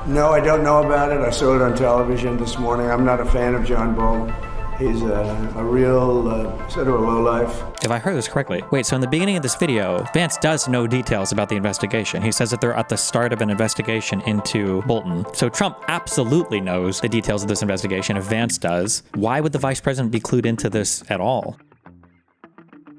No, I don't know about it. I saw it on television this morning. I'm not a fan of John Bolton. He's a real sort of a lowlife. If I heard this correctly, wait, so in the beginning of this video, Vance does know details about the investigation. He says that they're at the start of an investigation into Bolton. So Trump absolutely knows the details of this investigation. If Vance does, why would the vice president be clued into this at all?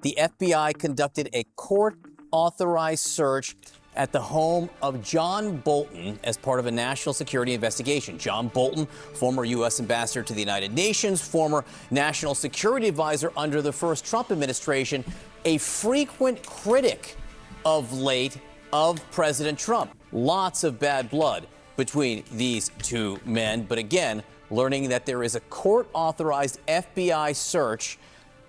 The FBI conducted a court-authorized search at the home of John Bolton as part of a national security investigation. John Bolton, former U.S. ambassador to the United Nations, former national security advisor under the first Trump administration, a frequent critic of late of President Trump. Lots of bad blood between these two men. But again, learning that there is a court-authorized FBI search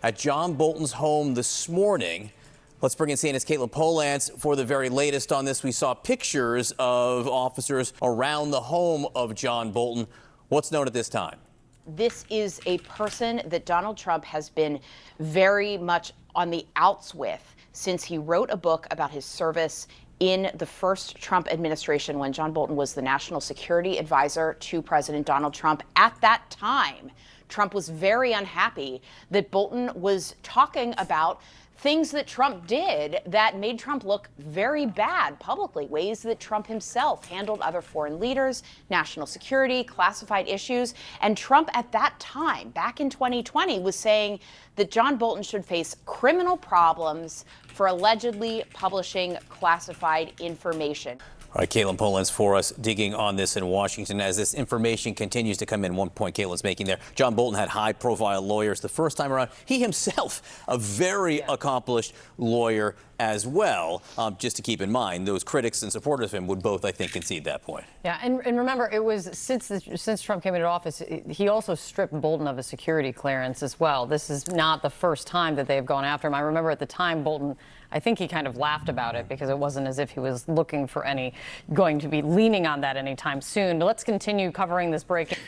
at John Bolton's home this morning. Let's bring in CNN's Caitlin Polantz for the very latest on this. We saw pictures of officers around the home of John Bolton. What's known at this time? This is a person that Donald Trump has been very much on the outs with since he wrote a book about his service in the first Trump administration when John Bolton was the national security advisor to President Donald Trump. At that time, Trump was very unhappy that Bolton was talking about things that Trump did that made Trump look very bad publicly, ways that Trump himself handled other foreign leaders, national security, classified issues. And Trump at that time, back in 2020, was saying that John Bolton should face criminal problems for allegedly publishing classified information. All right, Caitlin Polantz for us, digging on this in Washington as this information continues to come in. One point Caitlin's making there. John Bolton had high-profile lawyers the first time around. He himself, a very accomplished lawyer as well. Just to keep in mind, those critics and supporters of him would both, I think, concede that point. Yeah, and remember, it was since Trump came into office, he also stripped Bolton of a security clearance as well. This is not the first time that they've gone after him. I remember at the time, Bolton, I think he kind of laughed about it because it wasn't as if he was going to be leaning on that anytime soon. But let's continue covering this break.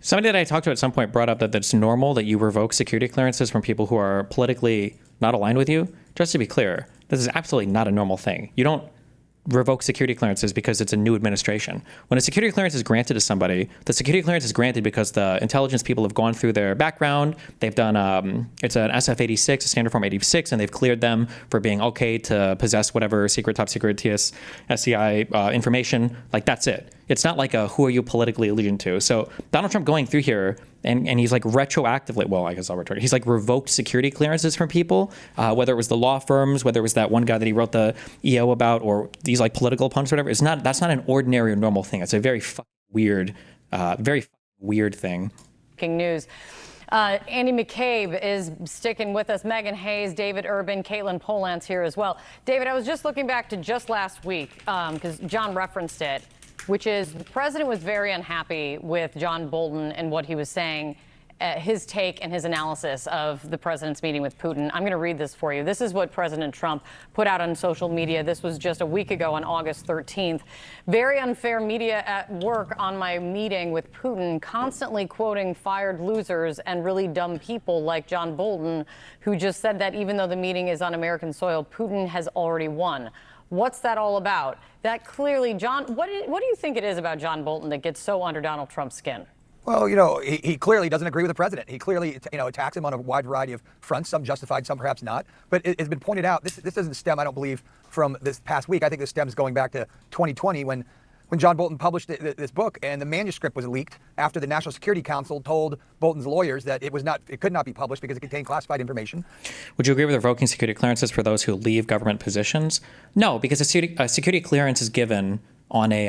Somebody that I talked to at some point brought up that it's normal that you revoke security clearances from people who are politically not aligned with you. Just to be clear, this is absolutely not a normal thing. You don't revoke security clearances because it's a new administration. When a security clearance is granted to somebody, the security clearance is granted because the intelligence people have gone through their background. They've done, it's an SF-86, a standard form 86, and they've cleared them for being okay to possess whatever secret, top secret, SCI information. Like, that's it. It's not like a who are you politically allegiant to. So Donald Trump going through here and he's like retroactively, well, I guess I'll return. He's like revoked security clearances from people, whether it was the law firms, whether it was that one guy that he wrote the EO about, or these like political opponents, whatever. That's not an ordinary or normal thing. It's a very weird thing. Breaking news. Andy McCabe is sticking with us. Megan Hayes, David Urban, Caitlin Polantz here as well. David, I was just looking back to just last week because John referenced it, which is the president was very unhappy with John Bolton and what he was saying, his take and his analysis of the president's meeting with Putin. I'm going to read this for you. This is what President Trump put out on social media. This was just a week ago on August 13th. Very unfair media at work on my meeting with Putin, constantly quoting fired losers and really dumb people like John Bolton, who just said that even though the meeting is on American soil, Putin has already won. What's that all about? That clearly, John, what do you think it is about John Bolton that gets so under Donald Trump's skin? Well, you know, he clearly doesn't agree with the president. He clearly, attacks him on a wide variety of fronts, some justified, some perhaps not. But it's been pointed out, this doesn't stem, I don't believe, from this past week. I think this stems going back to 2020 when John Bolton published this book and the manuscript was leaked after the National Security Council told Bolton's lawyers that it could not be published because it contained classified information. Would you agree with revoking security clearances for those who leave government positions? No, because a security clearance is given on a,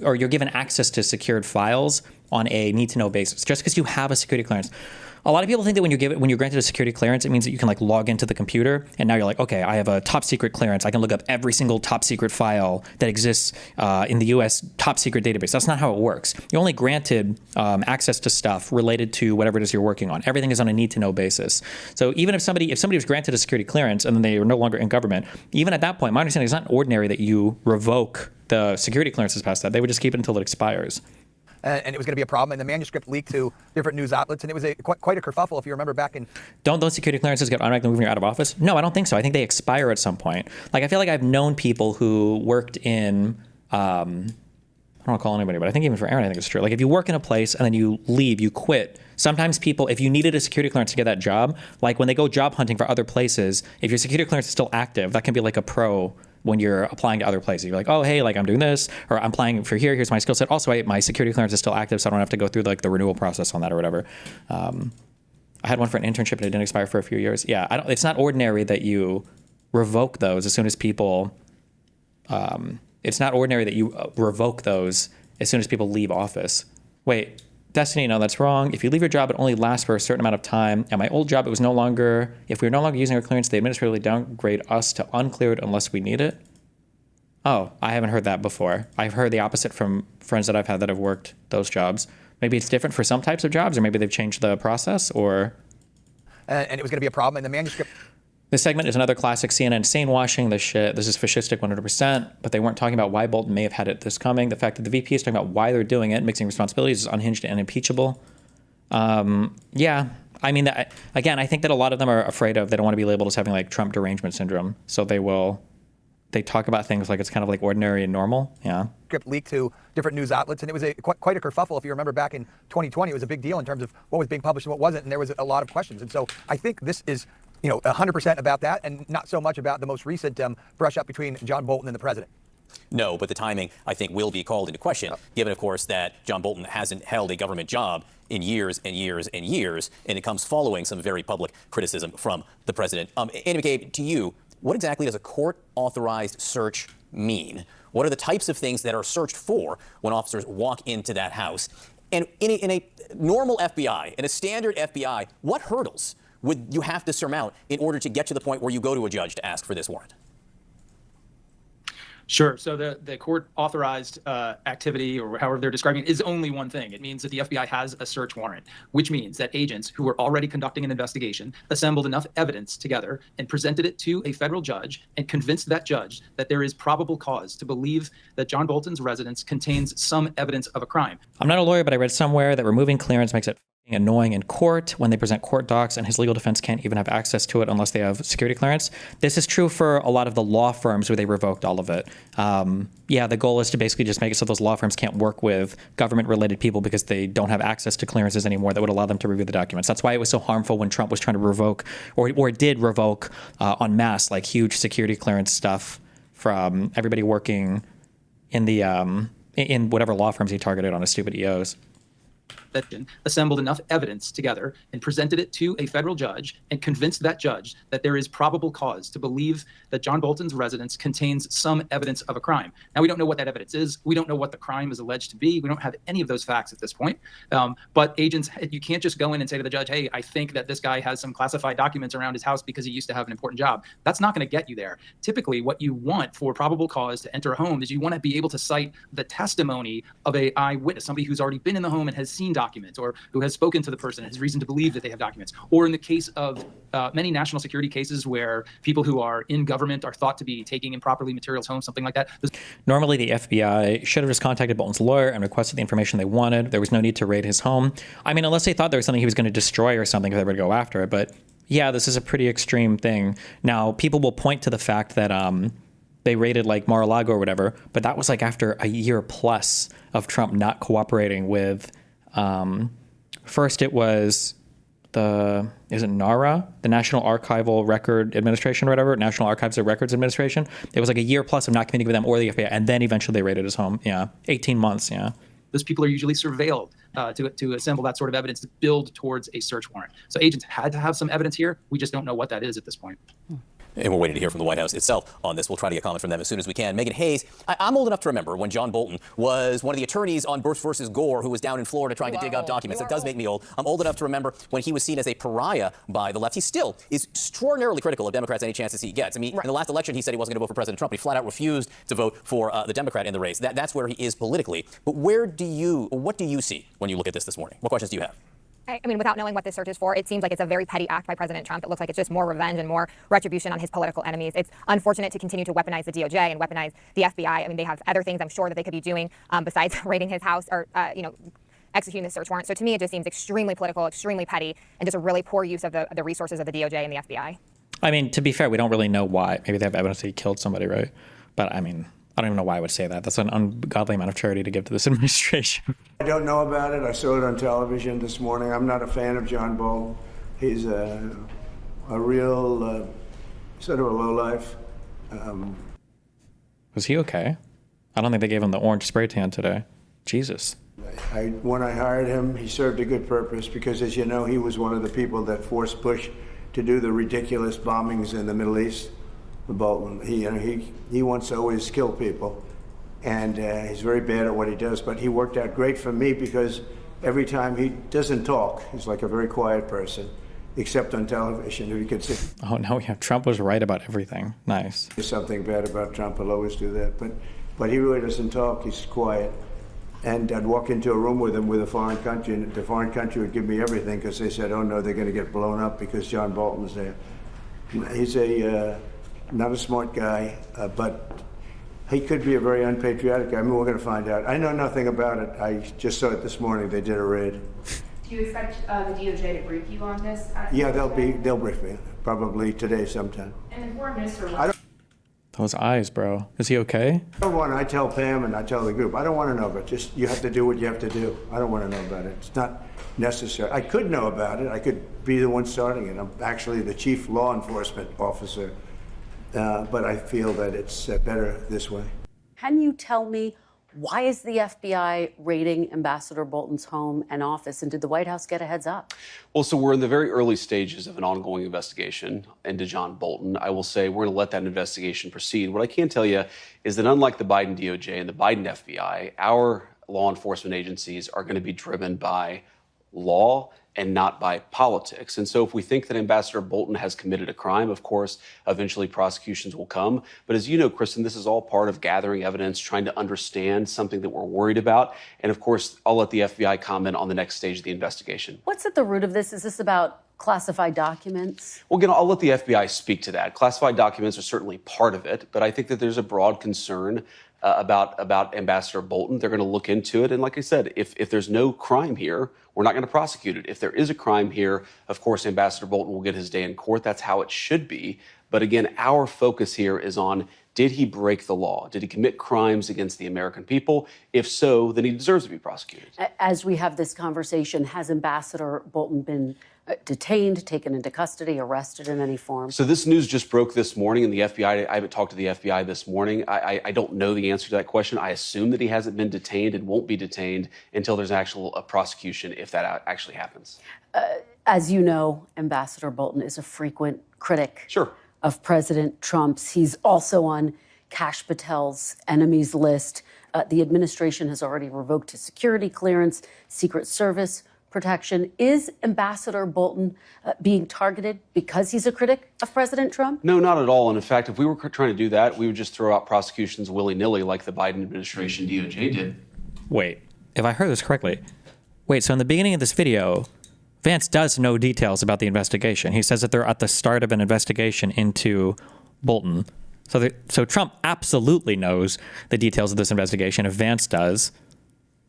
or you're given access to secured files on a need-to-know basis. Just because you have a security clearance. A lot of people think that when you're granted a security clearance, it means that you can like log into the computer and now you're like, okay, I have a top secret clearance. I can look up every single top secret file that exists in the U.S. top secret database. That's not how it works. You're only granted access to stuff related to whatever it is you're working on. Everything is on a need-to-know basis. So even if somebody was granted a security clearance and then they are no longer in government, even at that point, my understanding is it's not ordinary that you revoke the security clearances past that. They would just keep it until it expires. And it was going to be a problem. And the manuscript leaked to different news outlets, and it was quite a kerfuffle, if you remember back in. Don't those security clearances get automatically moved when you're out of office? No, I don't think so. I think they expire at some point. Like, I feel like I've known people who worked in, I don't don't want to call anybody, but I think even for Aaron, I think it's true. Like if you work in a place and then you leave, you quit. Sometimes people, if you needed a security clearance to get that job, like when they go job hunting for other places, if your security clearance is still active, that can be like a pro when you're applying to other places. You're like, oh, hey, like I'm doing this, or I'm applying for here. Here's my skill set. Also, my security clearance is still active, so I don't have to go through like the renewal process on that or whatever. I had one for an internship and it didn't expire for a few years. Yeah, it's not ordinary that you revoke those as soon as people. It's not ordinary that you revoke those as soon as people leave office. Wait, Destiny, no, that's wrong. If you leave your job, it only lasts for a certain amount of time. At my old job, it was no longer, if we were no longer using our clearance, they administratively downgrade us to uncleared unless we need it. Oh, I haven't heard that before. I've heard the opposite from friends that I've had that have worked those jobs. Maybe it's different for some types of jobs, or maybe they've changed the process, or... And it was going to be a problem in the manuscript. This segment is another classic CNN sane-washing this shit. This is fascistic 100%, but they weren't talking about why Bolton may have had this coming. The fact that the VP is talking about why they're doing it, mixing responsibilities, is unhinged and impeachable. Yeah, I mean, again, I think that a lot of them are afraid of, they don't want to be labeled as having like Trump derangement syndrome, so they talk about things like it's kind of like ordinary and normal. Yeah. Script leaked to different news outlets, and it was quite a kerfuffle. If you remember back in 2020, it was a big deal in terms of what was being published and what wasn't, and there was a lot of questions. And so I think this is 100% about that, and not so much about the most recent brush up between John Bolton and the president. No, but the timing, I think, will be called into question, given, of course, that John Bolton hasn't held a government job in years and years and years, and it comes following some very public criticism from the president. Andy McCabe, to you, what exactly does a court-authorized search mean? What are the types of things that are searched for when officers walk into that house? And in a normal FBI, in a standard FBI, what hurdles would you have to surmount in order to get to the point where you go to a judge to ask for this warrant? Sure. So the court authorized activity, or however they're describing it, is only one thing. It means that the FBI has a search warrant, which means that agents who were already conducting an investigation assembled enough evidence together and presented it to a federal judge and convinced that judge that there is probable cause to believe that John Bolton's residence contains some evidence of a crime. I'm not a lawyer, but I read somewhere that removing clearance makes it annoying in court when they present court docs, and his legal defense can't even have access to it unless they have security clearance. This is true for a lot of the law firms where they revoked all of it. Yeah, the goal is to basically just make it so those law firms can't work with government-related people because they don't have access to clearances anymore that would allow them to review the documents. That's why it was so harmful when Trump was trying to revoke, or did revoke en masse, like huge security clearance stuff from everybody working in the in whatever law firms he targeted on his stupid EOs. Assembled enough evidence together and presented it to a federal judge and convinced that judge that there is probable cause to believe that John Bolton's residence contains some evidence of a crime. Now, we don't know what that evidence is. We don't know what the crime is alleged to be. We don't have any of those facts at this point. But agents, you can't just go in and say to the judge, hey, I think that this guy has some classified documents around his house because he used to have an important job. That's not going to get you there. Typically, what you want for probable cause to enter a home is you want to be able to cite the testimony of an eyewitness, somebody who's already been in the home and has seen documents, or who has spoken to the person and has reason to believe that they have documents. Or in the case of many national security cases where people who are in government are thought to be taking improperly materials home, something like that. Normally, the FBI should have just contacted Bolton's lawyer and requested the information they wanted. There was no need to raid his home. I mean, unless they thought there was something he was going to destroy or something, they would go after it. But yeah, this is a pretty extreme thing. Now, people will point to the fact that they raided like Mar-a-Lago or whatever, but that was like after a year plus of Trump not cooperating with. First, it was is it NARA, the National Archival Record Administration or whatever, National Archives of Records Administration. It was like a year plus of not communicating with them or the FBI, and then eventually they raided his home. Yeah, 18 months, yeah. Those people are usually surveilled to assemble that sort of evidence to build towards a search warrant. So agents had to have some evidence here. We just don't know what that is at this point. And we're waiting to hear from the White House itself on this. We'll try to get comment from them as soon as we can. Megan Hayes, I'm old enough to remember when John Bolton was one of the attorneys on Bush versus Gore, who was down in Florida trying to dig up documents. That does make me old. I'm old enough to remember when he was seen as a pariah by the left. He still is extraordinarily critical of Democrats any chances he gets. I mean, in the last election, he said he wasn't going to vote for President Trump. He flat out refused to vote for the Democrat in the race. That's where he is politically. But what do you see when you look at this morning? What questions do you have? I mean, without knowing what this search is for, it seems like it's a very petty act by President Trump. It looks like it's just more revenge and more retribution on his political enemies. It's unfortunate to continue to weaponize the DOJ and weaponize the FBI. I mean, they have other things I'm sure that they could be doing besides raiding his house or, executing the search warrant. So to me, it just seems extremely political, extremely petty, and just a really poor use of the resources of the DOJ and the FBI. I mean, to be fair, we don't really know why. Maybe they have evidence that he killed somebody, right? But I mean, I don't even know why I would say that. That's an ungodly amount of charity to give to this administration. I don't know about it. I saw it on television this morning. I'm not a fan of John Bolton. He's a real sort of a lowlife. Was he okay? I don't think they gave him the orange spray tan today. Jesus. When I hired him, he served a good purpose because, as you know, he was one of the people that forced Bush to do the ridiculous bombings in the Middle East. Bolton, he wants to always kill people, and he's very bad at what he does. But he worked out great for me because every time he doesn't talk, he's like a very quiet person, except on television. If you could see. Oh no, yeah, Trump was right about everything. Nice. There's something bad about Trump. He'll always do that, but he really doesn't talk. He's quiet. And I'd walk into a room with him with a foreign country, and the foreign country would give me everything because they said, "Oh no, they're going to get blown up because John Bolton's there." He's not a smart guy, but he could be a very unpatriotic guy. I mean, we're going to find out. I know nothing about it. I just saw it this morning. They did a raid. Do you expect the DOJ to brief you on this? Yeah, they'll brief me probably today sometime. And the foreign minister. Those eyes, bro. Is he okay? I tell Pam and I tell the group, I don't want to know about it. Just you have to do what you have to do. I don't want to know about it. It's not necessary. I could know about it. I could be the one starting it. I'm actually the chief law enforcement officer. But I feel that it's better this way. Can you tell me, why is the FBI raiding Ambassador Bolton's home and office, and did the White House get a heads up? Well, so we're in the very early stages of an ongoing investigation into John Bolton. I will say we're going to let that investigation proceed. What I can tell you is that unlike the Biden DOJ and the Biden FBI, our law enforcement agencies are going to be driven by law and not by politics. And so if we think that Ambassador Bolton has committed a crime, of course, eventually prosecutions will come. But as you know, Kristen, this is all part of gathering evidence, trying to understand something that we're worried about. And of course, I'll let the FBI comment on the next stage of the investigation. What's at the root of this? Is this about classified documents? Well, again, I'll let the FBI speak to that. Classified documents are certainly part of it, but I think that there's a broad concern about Ambassador Bolton. They're going to look into it. And like I said, if there's no crime here, we're not going to prosecute it. If there is a crime here, of course, Ambassador Bolton will get his day in court. That's how it should be. But again, our focus here is on, did he break the law? Did he commit crimes against the American people? If so, then he deserves to be prosecuted. As we have this conversation, has Ambassador Bolton been detained, taken into custody, arrested in any form? So this news just broke this morning, and the FBI, I haven't talked to the FBI this morning. I don't know the answer to that question. I assume that he hasn't been detained and won't be detained until there's actual prosecution, if that actually happens. As you know, Ambassador Bolton is a frequent critic Sure. of President Trump's. He's also on Kash Patel's enemies list. The administration has already revoked his security clearance, Secret Service protection. Is Ambassador Bolton being targeted because he's a critic of President Trump? No, not at all. And in fact, if we were trying to do that, we would just throw out prosecutions willy-nilly like the Biden administration DOJ did. Wait, if I heard this correctly, so in the beginning of this video, Vance does know details about the investigation. He says that they're at the start of an investigation into Bolton. So Trump absolutely knows the details of this investigation. If Vance does,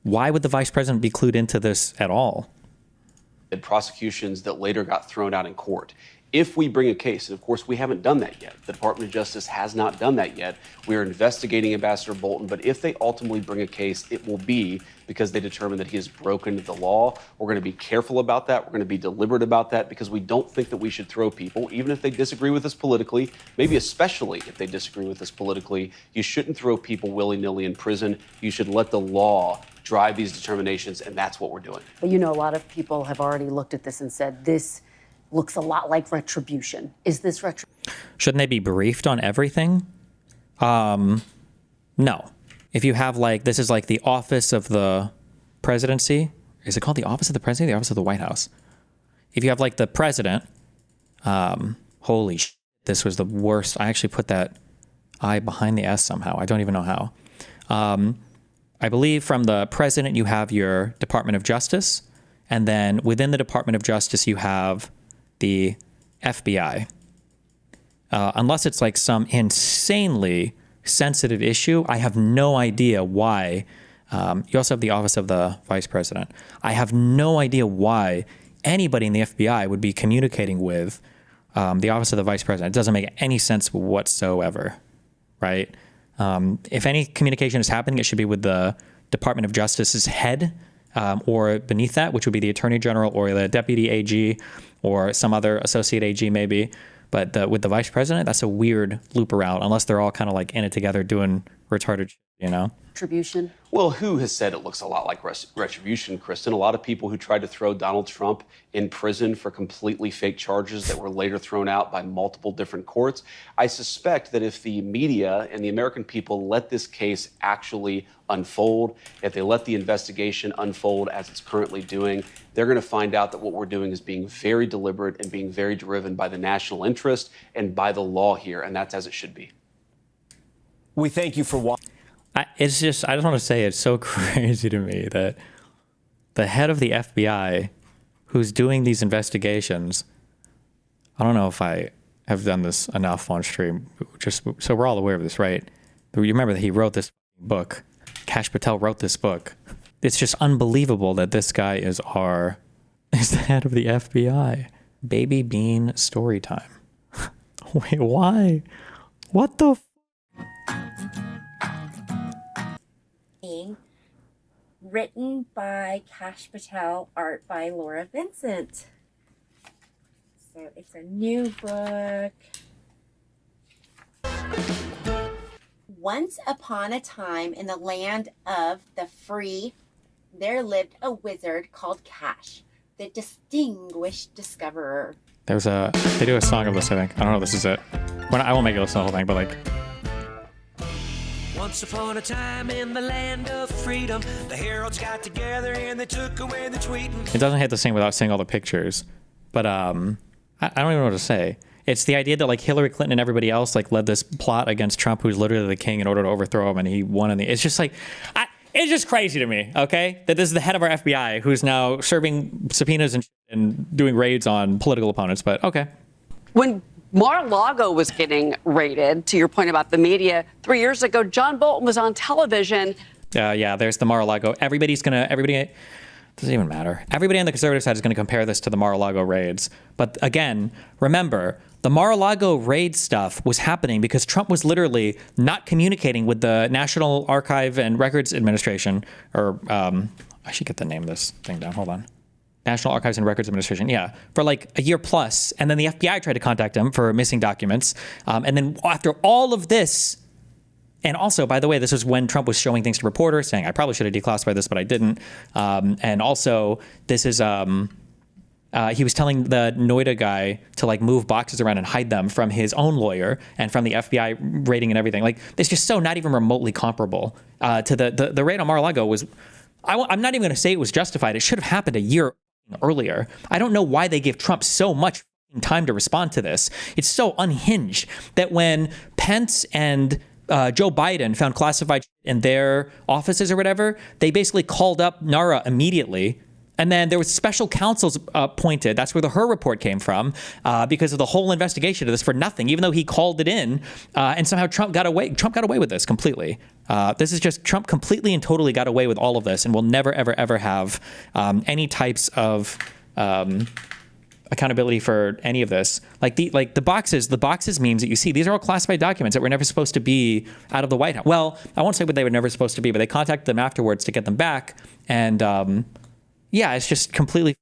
why would the vice president be clued into this at all? Prosecutions that later got thrown out in court. If we bring a case, and of course we haven't done that yet, the Department of Justice has not done that yet. We are investigating Ambassador Bolton, but if they ultimately bring a case, it will be because they determine that he has broken the law. We're going to be careful about that. We're going to be deliberate about that because we don't think that we should throw people, even if they disagree with us politically, maybe especially if they disagree with us politically. You shouldn't throw people willy-nilly in prison. You should let the law drive these determinations, and that's what we're doing. But you know, a lot of people have already looked at this and said, this looks a lot like retribution. Is this retribution? Shouldn't they be briefed on everything? No. If you have this is like the office of the presidency. Is it called the office of the presidency or the office of the White House? If you have the president, holy shit, this was the worst. I actually put that I behind the S somehow. I don't even know how. I believe from the president, you have your Department of Justice. And then within the Department of Justice, you have the FBI. Unless it's some insanely sensitive issue, I have no idea why. You also have the Office of the Vice President. I have no idea why anybody in the FBI would be communicating with the Office of the Vice President. It doesn't make any sense whatsoever, right? If any communication is happening, it should be with the Department of Justice's head, or beneath that, which would be the Attorney General or the Deputy AG or some other Associate AG maybe. But with the Vice President, that's a weird loop around, unless they're all kind of like in it together doing retarded shit, you know? Retribution. Well, who has said it looks a lot like retribution, Kristen? A lot of people who tried to throw Donald Trump in prison for completely fake charges that were later thrown out by multiple different courts. I suspect that if the media and the American people let this case actually unfold, if they let the investigation unfold as it's currently doing, they're going to find out that what we're doing is being very deliberate and being very driven by the national interest and by the law here, and that's as it should be. We thank you for watching. I just want to say it's so crazy to me that the head of the FBI who's doing these investigations, I don't know if I have done this enough on stream, just so we're all aware of this, right? You remember that he wrote this book. Kash Patel wrote this book. It's just unbelievable that this guy is the head of the FBI. Baby Bean story time. Wait, why? What the Written by Kash Patel, art by Laura Vincent. So it's a new book. Once upon a time in the land of the free, there lived a wizard called Kash, the distinguished discoverer. They do a song of this, I think. I don't know if this is it. I won't make it listen to the whole thing, but like. Once upon a time in the land of freedom, the heralds got together and they took away the tweeting. It doesn't hit the same without seeing all the pictures, but I don't even know what to say. It's the idea that like Hillary Clinton and everybody else like led this plot against Trump, who's literally the king, in order to overthrow him, and he won. It's just like, it's just crazy to me. Okay, that this is the head of our FBI who's now serving subpoenas and doing raids on political opponents. But okay. When Mar-a-Lago was getting raided, to your point about the media, 3 years ago, John Bolton was on television. Yeah, there's the Mar-a-Lago. Everybody doesn't even matter. Everybody on the conservative side is going to compare this to the Mar-a-Lago raids. But again, remember, the Mar-a-Lago raid stuff was happening because Trump was literally not communicating with the National Archive and Records Administration, or I should get the name of this thing down. Hold on. National Archives and Records Administration, yeah, for like a year plus. And then the FBI tried to contact him for missing documents. And then after all of this, and also, by the way, this was when Trump was showing things to reporters, saying, I probably should have declassified this, but I didn't. And also, this is, he was telling the Noida guy to like move boxes around and hide them from his own lawyer and from the FBI raiding and everything. Like, it's just so not even remotely comparable to the raid on Mar-a-Lago was, I'm not even going to say it was justified. It should have happened a year earlier. I don't know why they gave Trump so much time to respond to this. It's so unhinged that when Pence and Joe Biden found classified in their offices or whatever, they basically called up NARA immediately. And then there was special counsels appointed. That's where the Hur report came from, because of the whole investigation of this for nothing, even though he called it in. And somehow Trump got away with this completely. This is just Trump completely and totally got away with all of this and will never, ever, ever have any types of accountability for any of this. Like the boxes memes that you see, these are all classified documents that were never supposed to be out of the White House. Well, I won't say what they were never supposed to be, but they contacted them afterwards to get them back. And yeah, it's just completely,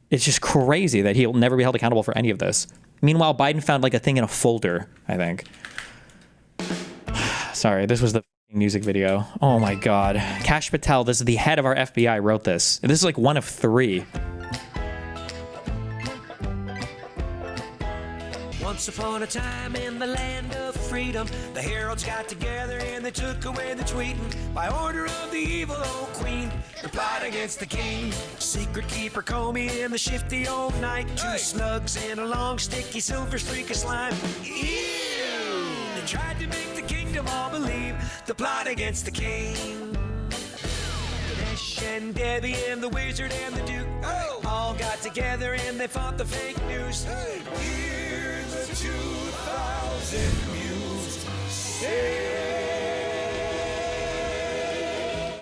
it's just crazy that he'll never be held accountable for any of this. Meanwhile, Biden found like a thing in a folder, I think. Sorry, this was the music video. Oh my God. Kash Patel, this is the head of our FBI, wrote this. This is like one of 3. Once upon a time in the land of freedom, the heralds got together and they took away the tweeting. By order of the evil old queen, the plot against the king. Secret keeper Comey and the shifty old knight. 2 slugs and a long sticky silver streak of slime. Ew! They tried to make the kingdom all believe the plot against the king. Ganesh and Debbie and the wizard and the duke all got together and they fought the fake news. Hear the 2,000 mused say.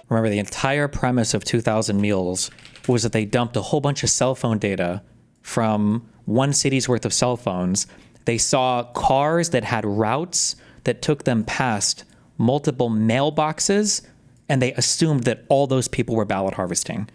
Remember, the entire premise of 2000 Mules was that they dumped a whole bunch of cell phone data from one city's worth of cell phones. They saw cars that had routes that took them past multiple mailboxes, and they assumed that all those people were ballot harvesting.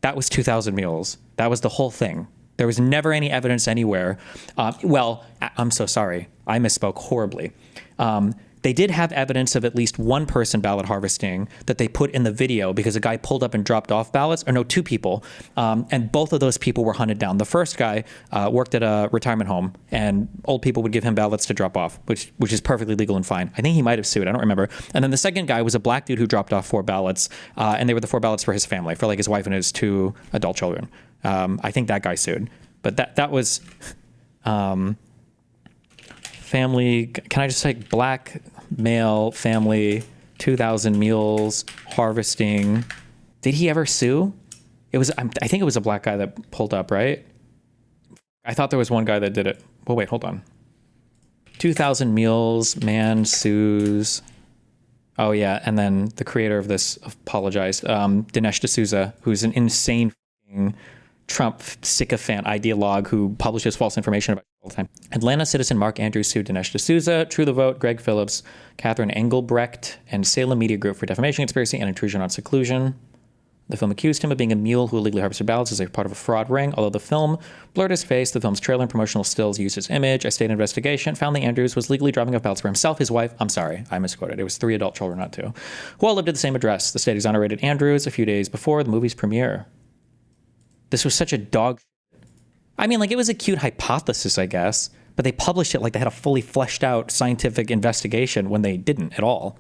That was 2,000 mules. That was the whole thing. There was never any evidence anywhere. I'm so sorry. I misspoke horribly. They did have evidence of at least one person ballot harvesting that they put in the video because a guy pulled up and dropped off ballots, or no, two people, and both of those people were hunted down. The first guy worked at a retirement home, and old people would give him ballots to drop off, which is perfectly legal and fine. I think he might have sued. I don't remember. And then the second guy was a black dude who dropped off 4 ballots, and they were the 4 ballots for his family, for like his wife and his 2 adult children. I think that guy sued, but that was family. Can I just say black male family, 2,000 mules harvesting? Did he ever sue? I think it was a black guy that pulled up, right? I thought there was one guy that did it. Well, wait, hold on. 2,000 mules, man sues. Oh yeah, and then the creator of this apologized, Dinesh D'Souza, who's an insane Trump sycophant ideologue who publishes false information about all the time. Atlanta citizen Mark Andrews sued Dinesh D'Souza, True the Vote, Greg Phillips, Catherine Engelbrecht, and Salem Media Group for defamation, conspiracy, and intrusion on seclusion. The film accused him of being a mule who illegally harvested ballots as a part of a fraud ring. Although the film blurred his face, the film's trailer and promotional stills used his image. A state investigation found that Andrews was legally dropping off ballots for himself, his wife. I'm sorry, I misquoted. It was 3 adult children, not 2, who all lived at the same address. The state exonerated Andrews a few days before the movie's premiere. This was such a dog. I mean, like, it was a cute hypothesis, I guess, but they published it like they had a fully fleshed out scientific investigation when they didn't at all.